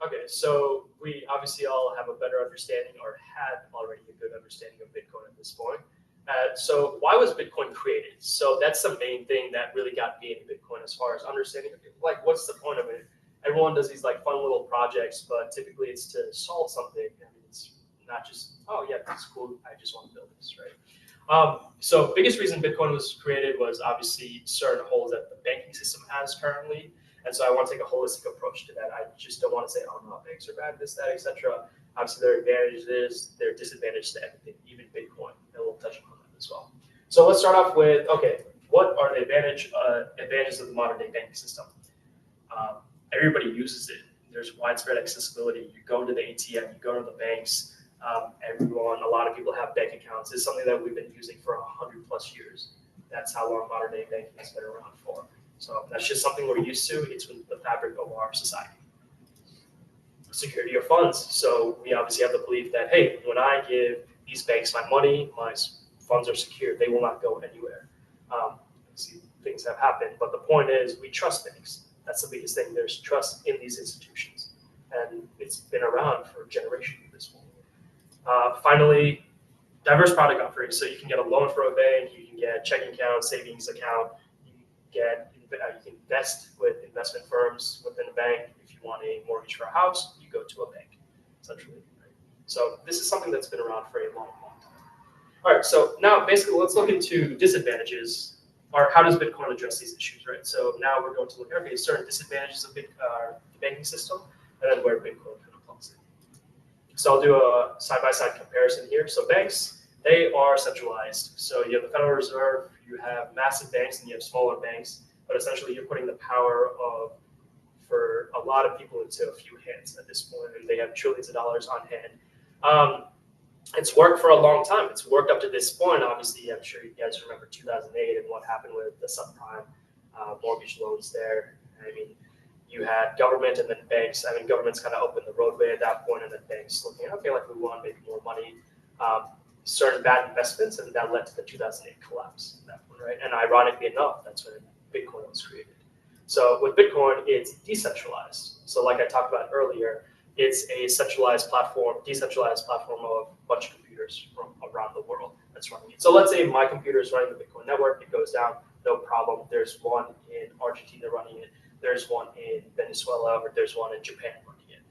Okay, so we obviously all have a better understanding or had already a good understanding of Bitcoin at this point. So why was Bitcoin created? So that's the main thing that really got me into Bitcoin as far as understanding, like, what's the point of it? Everyone does these like fun little projects, but typically it's to solve something. I mean, it's not just, oh yeah, that's cool, I just want to build this, right? So biggest reason Bitcoin was created was obviously certain holes that the banking system has currently. And so I want to take a holistic approach to that. I just don't want to say, oh no, banks are bad, this, that, etc. Obviously, there are advantages, there are disadvantages to everything, even Bitcoin, and we'll touch upon that as well. So let's start off with, okay, what are the advantages of the modern day banking system? Everybody uses it. There's widespread accessibility. You go to the ATM, you go to the banks. A lot of people have bank accounts. It's something that we've been using for 100 plus years. That's how long modern day banking has been around for. So that's just something we're used to. It's the fabric of our society. Security of funds. So we obviously have the belief that, hey, when I give these banks my money, my funds are secure. They will not go anywhere. See, things have happened, but the point is we trust banks. That's the biggest thing. There's trust in these institutions, and it's been around for generations at this point. Finally, diverse product offerings. So you can get a loan for a bank, you can get checking account, savings account, you can invest with investment firms within a bank. If you want a mortgage for a house, you go to a bank, essentially. Right? So this is something that's been around for a long, long time. All right, so now basically let's look into disadvantages, or how does Bitcoin address these issues, right? So now we're going to look at, okay, certain disadvantages of the banking system, and then where Bitcoin kind of plugs in. So I'll do a side-by-side comparison here. So banks, they are centralized. So you have the Federal Reserve, you have massive banks, and you have smaller banks. But essentially, you're putting the power for a lot of people into a few hands at this point, and they have trillions of dollars on hand. It's worked for a long time. It's worked up to this point. Obviously, I'm sure you guys remember 2008 and what happened with the subprime mortgage loans there. I mean, you had government and then banks. I mean, government's kind of opened the roadway at that point, and then banks looking, okay, like we want to make more money. Certain bad investments, and that led to the 2008 collapse at that point, right? And ironically enough, that's when Bitcoin was created. So with Bitcoin, it's decentralized. So like I talked about earlier, it's a decentralized platform of a bunch of computers from around the world that's running it. So let's say my computer is running the Bitcoin network, it goes down, no problem. There's one in Argentina running it, there's one in Venezuela, or there's one in Japan running it.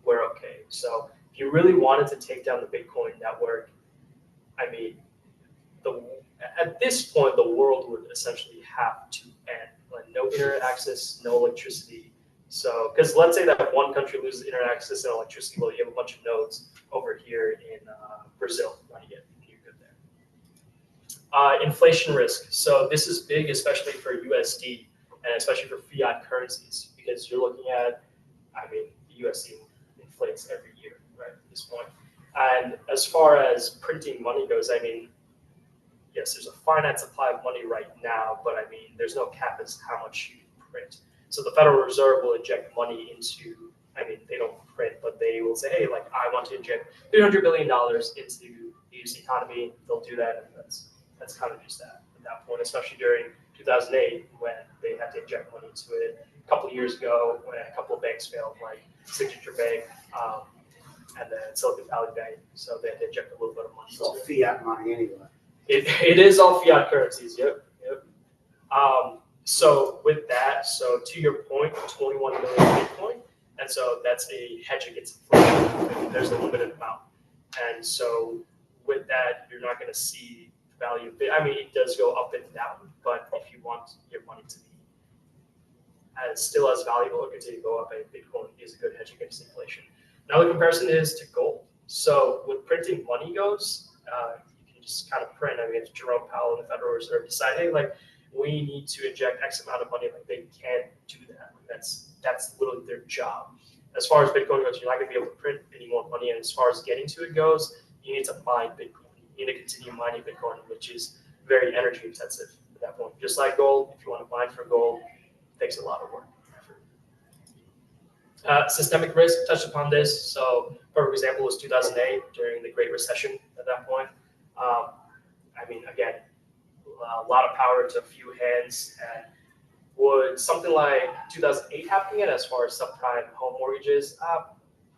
We're okay. So if you really wanted to take down the Bitcoin network, I mean, at this point, the world would essentially have to end. Like no internet access, no electricity. So, because let's say that one country loses internet access and electricity, well, you have a bunch of nodes over here in Brazil running it, and you're good there. Inflation risk. So this is big, especially for USD and especially for fiat currencies, because you're looking at, I mean, the USD inflates every year, right, at this point. And as far as printing money goes, I mean, yes, there's a finite supply of money right now, but I mean, there's no cap as to how much you can print. So the Federal Reserve will inject money into, I mean, they don't print, but they will say, hey, like, I want to inject $300 billion into the US economy. They'll do that, and that's kind of just that at that point, especially during 2008 when they had to inject money into it. A couple of years ago, when a couple of banks failed, like Signature Bank, and then Silicon Valley Bank, so they had to inject a little bit of money. It's all fiat money anyway. It is all fiat currencies, yep. So with that, so to your point, 21 million Bitcoin, and so that's a hedge against inflation. There's a limited amount, and so with that, you're not going to see the value of it. I mean, it does go up and down, but if you want your money to be still as valuable or continue to go up, Bitcoin is a good hedge against inflation. Now the comparison is to gold. So with printing money goes, you can just kind of print. I mean, if Jerome Powell and the Federal Reserve decide, hey, like, we need to inject X amount of money, like, they can't do that. Like, that's literally their job. As far as Bitcoin goes, you're not going to be able to print any more money. And as far as getting to it goes, you need to mine Bitcoin. You need to continue mining Bitcoin, which is very energy intensive at that point. Just like gold, if you want to mine for gold, it takes a lot of work. Systemic risk, touched upon this. So, perfect example was 2008 during the Great Recession at that point. I mean, again, a lot of power to a few hands, and Would something like 2008 happen again as far as subprime home mortgages?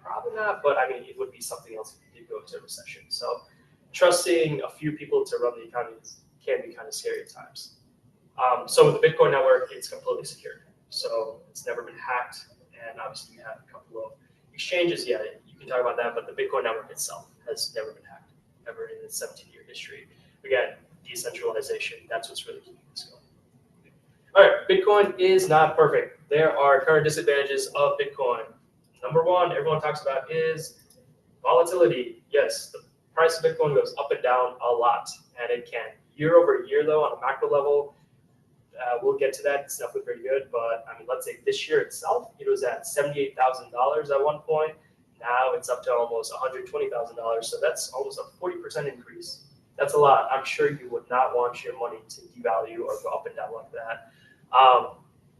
Probably not, but I mean, it would be something else if you did go into a recession. So trusting a few people to run the economy can be kind of scary at times. So with the Bitcoin network, it's completely secure. So it's never been hacked. And obviously you have a couple of exchanges, yeah, you can talk about that, but the Bitcoin network itself has never been hacked, ever in its 17-year history. Again, decentralization, that's what's really keeping this going. All right, Bitcoin is not perfect. There are current disadvantages of Bitcoin. Number one, everyone talks about is volatility. Yes, the price of Bitcoin goes up and down a lot, and it can. Year over year, though, on a macro level, we'll get to that. It's definitely pretty good, but I mean, let's say this year itself, it was at $78,000 at one point. Now it's up to almost $120,000. So that's almost a 40% increase. That's a lot. I'm sure you would not want your money to devalue or go up and down like that.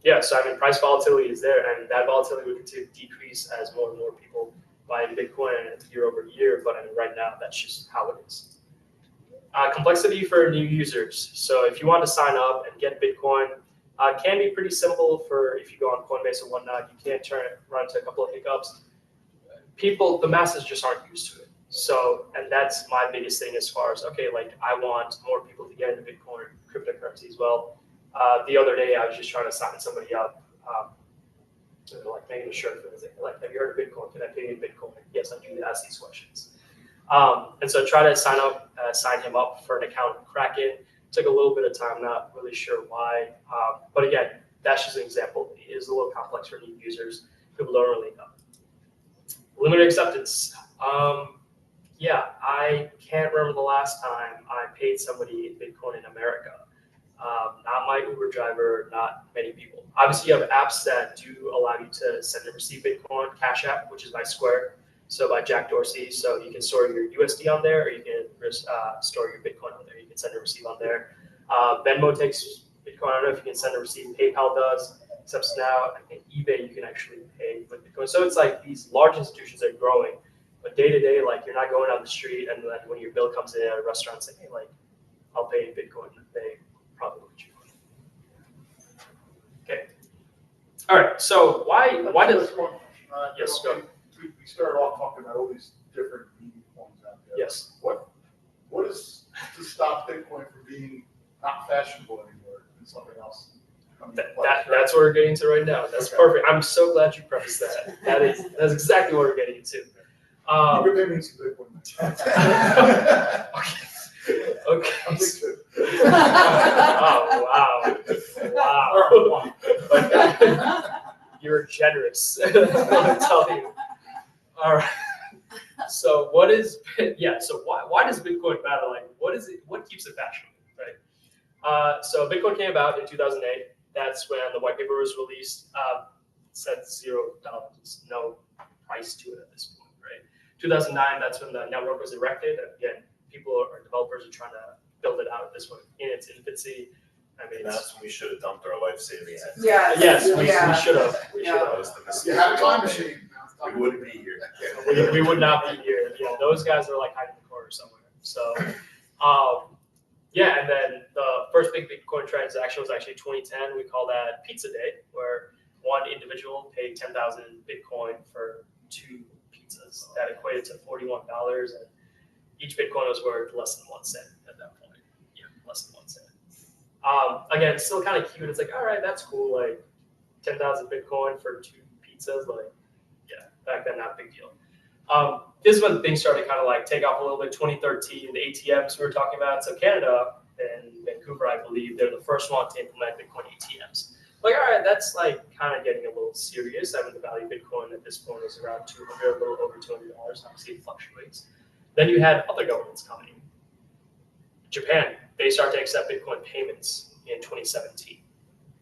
Yeah, so I mean, price volatility is there, and that volatility will continue to decrease as more and more people buy Bitcoin year over year. But I mean, right now, that's just how it is. Complexity for new users. So if you want to sign up and get Bitcoin, it can be pretty simple for if you go on Coinbase or whatnot. You can run into a couple of hiccups. People, the masses just aren't used to it. So, and that's my biggest thing as far as, okay, like I want more people to get into Bitcoin or cryptocurrency as well. The other day, I was just trying to sign somebody up, like making a shirt for them. Like, have you heard of Bitcoin? Can I pay you in Bitcoin? Yes, I do ask these questions. And so try to sign him up for an account in Kraken. Took a little bit of time, not really sure why. But again, that's just an example. It is a little complex for new users. People don't really know. Limited acceptance. Yeah, I can't remember the last time I paid somebody in Bitcoin in America. Not my Uber driver, not many people. Obviously, you have apps that do allow you to send and receive Bitcoin. Cash App, which is by Square, so by Jack Dorsey. So you can store your USD on there, or you can store your Bitcoin on there. You can send and receive on there. Venmo takes Bitcoin. I don't know if you can send and receive. PayPal does. Except now, I think eBay, you can actually pay with Bitcoin. So it's like these large institutions are growing. But day to day, like you're not going down the street and then when your bill comes in at a restaurant saying, hey, like, I'll pay in Bitcoin. They probably look at you. Okay. All right. So why does yes, go. We started off talking about all these different meme coins out there. Yes. What is to stop Bitcoin from being not fashionable anymore and something else? That's what we're getting to right now. That's perfect. I'm so glad you prefaced that. That's exactly what we're getting into. You can pay me some Bitcoin. Okay. Oh, wow. You're generous. I'll tell you. All right. So what is so why does Bitcoin matter? Like what is it? What keeps it fashionable, right? So Bitcoin came about in 2008. That's when the white paper was released. It said $0, no price to it at this point, right? 2009, that's when the network was erected. Again, people or developers are trying to build it out at this point in its infancy. I mean, that's when we should have dumped our life savings. Yeah. Yes, we should have. That was the mistake. You have a time machine. We wouldn't be here. We would not be here. Yeah, those guys are like hiding in the corner somewhere. So, yeah, and then the first big Bitcoin transaction was actually 2010. We call that Pizza Day, where one individual paid 10,000 Bitcoin for 2 pizzas. That equated to $41, and each Bitcoin was worth less than 1 cent at that point. Yeah, less than 1 cent. Again, it's still kind of cute. It's like, all right, that's cool. Like 10,000 Bitcoin for 2 pizzas. Like, yeah, back then, not a big deal. This is when things started to kind of like take off a little bit. 2013, the ATMs we were talking about. So Canada and Vancouver, I believe, they're the first one to implement Bitcoin ATMs. Like, all right, that's like kind of getting a little serious. I mean, the value of Bitcoin at this point is around $200, a little over $200. Obviously, it fluctuates. Then you had other governments coming. Japan, they start to accept Bitcoin payments in 2017.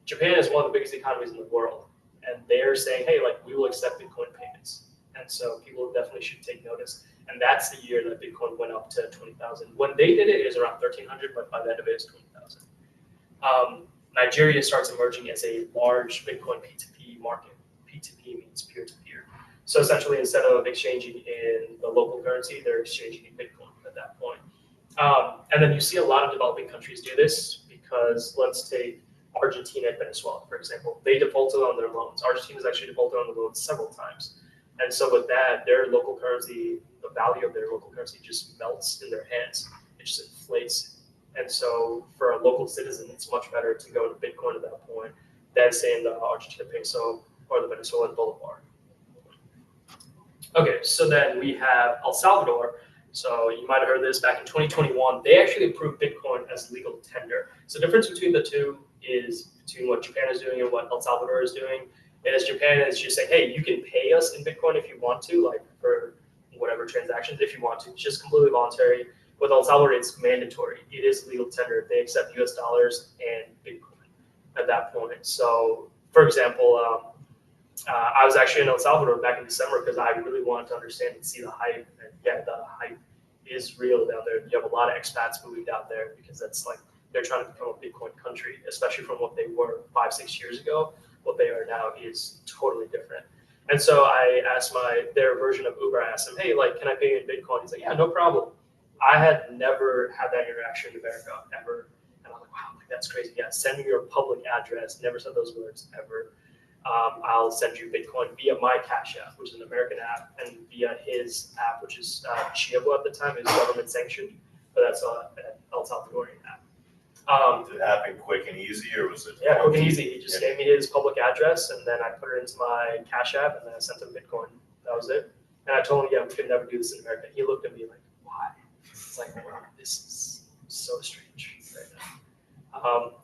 Japan is one of the biggest economies in the world, and they're saying, hey, like we will accept Bitcoin payments. And so people definitely should take notice. And that's the year that Bitcoin went up to 20,000. When they did it, it was around 1,300, but by the end of it, it was 20,000. Nigeria starts emerging as a large Bitcoin P2P market. P2P means peer-to-peer. So essentially, instead of exchanging in the local currency, they're exchanging in Bitcoin at that point. And then you see a lot of developing countries do this because let's take Argentina and Venezuela, for example. They defaulted on their loans. Argentina's actually defaulted on the loans several times. And so with that, their local currency, the value of their local currency just melts in their hands. It just inflates. And so for a local citizen, it's much better to go to Bitcoin at that point than say in the Argentina peso or the Venezuelan bolivar. Okay, so then we have El Salvador. So you might have heard this back in 2021. They actually approved Bitcoin as legal tender. So the difference between the two is between what Japan is doing and what El Salvador is doing. Is Japan is just saying, hey, you can pay us in Bitcoin if you want to, like for whatever transactions, if you want to. It's just completely voluntary. With El Salvador, it's mandatory. It is legal tender. They accept US dollars and Bitcoin at that point. So, for example, I was actually in El Salvador back in December because I really wanted to understand and see the hype. And yeah, the hype is real down there. You have a lot of expats moving down there because that's like they're trying to become a Bitcoin country, especially from what they were 5-6 years ago. What they are now is totally different. And so I asked their version of Uber. I asked them, hey, like, can I pay you in Bitcoin? He's like, yeah, no problem. I had never had that interaction in America ever. And I'm like, wow, like, that's crazy. Yeah, send me your public address. Never said those words ever. I'll send you Bitcoin via my Cash App, which is an American app, and via his app, which is Chivo at the time, is government sanctioned, but that's an El Salvadorian app. Did it happen quick and easy, or was it? Yeah, quick and easy. He just gave me his public address, and then I put it into my Cash App, and then I sent him Bitcoin. That was it. And I told him, yeah, we could never do this in America. He looked at me like, why? It's like, wow, this is so strange right now.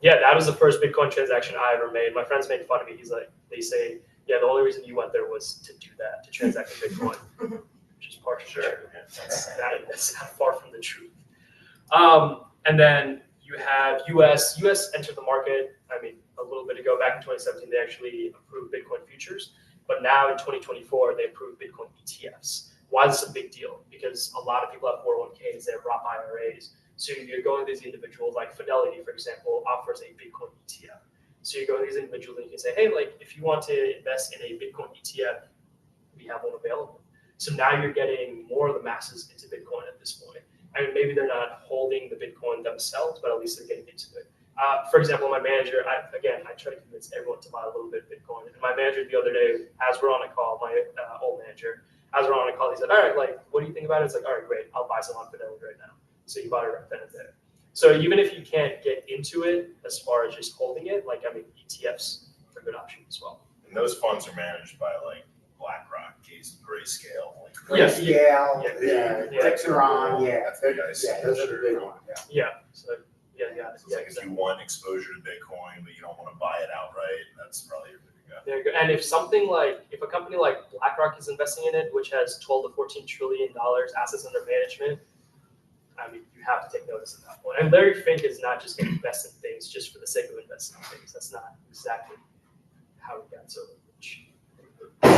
Yeah, that was the first Bitcoin transaction I ever made. My friends made fun of me. They say, yeah, the only reason you went there was to do that, to transact in Bitcoin, which is partially true. That's not far from the truth. And then you have US entered the market, I mean, a little bit ago, back in 2017, they actually approved Bitcoin futures. But now in 2024, they approved Bitcoin ETFs. Why is this a big deal? Because a lot of people have 401ks, they have Roth IRAs. So you're going to these individuals, like Fidelity, for example, offers a Bitcoin ETF. So you go to these individuals and you can say, hey, like if you want to invest in a Bitcoin ETF, we have one available. So now you're getting more of the masses into Bitcoin at this point. I mean, maybe they're not holding the Bitcoin themselves, but at least they're getting into it. For example, my manager, I try to convince everyone to buy a little bit of Bitcoin. And my manager the other day, as we're on a call, my old manager, as we're on a call, he said, all right, like, what do you think about it? It's like, all right, great, I'll buy some on Fidelity right now. So you bought it right then and there. So even if you can't get into it as far as just holding it, like, I mean, ETFs are a good option as well. And those funds are managed by like BlackRock, Grayscale. Yes. Texeron, yeah. That's the guys. Yeah, those are the big ones, yeah. Yeah. So yeah. So it's like if you want exposure to Bitcoin, but you don't want to buy it outright, that's probably your way to go. There you go. And if a company like BlackRock is investing in it, which has $12 to $14 trillion assets under management, I mean, you have to take notice at that point. And Larry Fink is not just going to invest in things just for the sake of investing in things. That's not exactly how he got so rich. You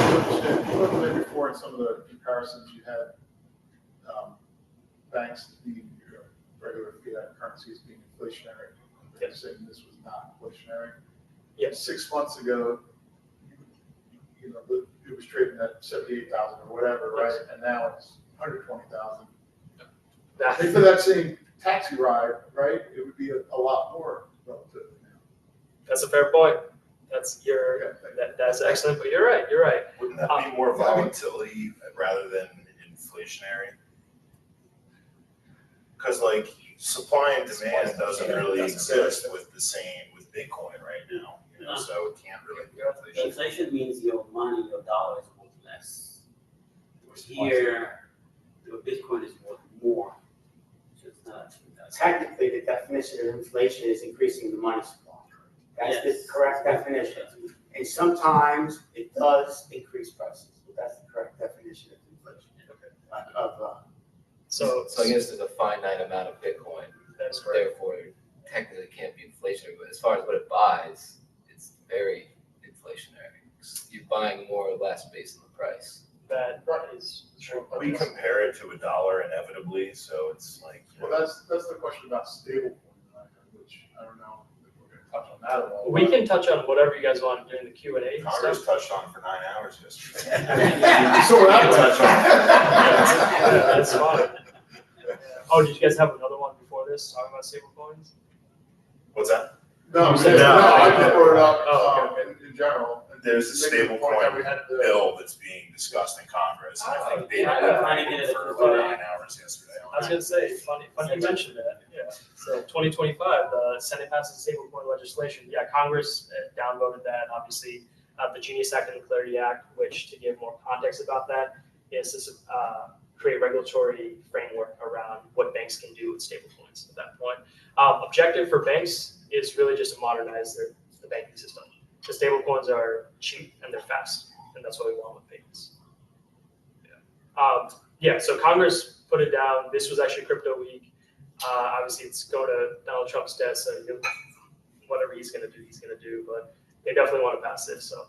looked at it before in some of the comparisons you had banks being regular fiat currencies being inflationary. Yes. Saying this was not inflationary. Yes. 6 months ago, it was trading at 78,000 or whatever, right? Yes. And now it's 120,000. That, I think for that same taxi ride, right, it would be a lot more relatively now. that's a fair point. That's excellent, but you're right. Wouldn't that be more volatility rather than inflationary? Because like supply and demand doesn't really exist with Bitcoin right now, so it can't really be inflation. Inflation means your money, your dollar is worth less. Here, your Bitcoin is worth more. So it's not. Technically, the definition of inflation is increasing the money supply. That's the correct definition. And sometimes it does increase prices, but that's the correct definition of inflation. So I guess there's a finite amount of Bitcoin, that's correct. therefore technically it can't be inflationary, but as far as what it buys, it's very inflationary. You're buying more or less based on the price. That is true. We compare it to a dollar inevitably, so it's like. Well, that's the question about stablecoin, which I don't know if we're going to touch on that at all. We can touch on whatever you guys want during the Q&A Congress stuff. touched on for 9 hours yesterday. So we're not Touch on Yeah, that's fine. Oh, did you guys have another one before this talking about stablecoins? What's that? No, You said no. I just brought it up, Oh, in general. There's a Making the point that we stablecoin had the- bill that's being discussed in Congress, and I think they Yeah. debated for about 9 hours yesterday. I was gonna say, funny you mentioned that, yeah. So 2025, the Senate passes stablecoin legislation. Yeah, Congress downvoted that, obviously. The Genius Act and the Clarity Act, which, to give more context about that, is to create regulatory framework around what banks can do with stablecoins at that point. Objective for banks is really just to modernize the banking system. The stablecoins are cheap and they're fast, and that's what we want with payments. Yeah, so Congress put it down. This was actually Crypto Week. Obviously, it's going to Donald Trump's desk, so whatever he's going to do, but they definitely want to pass this. So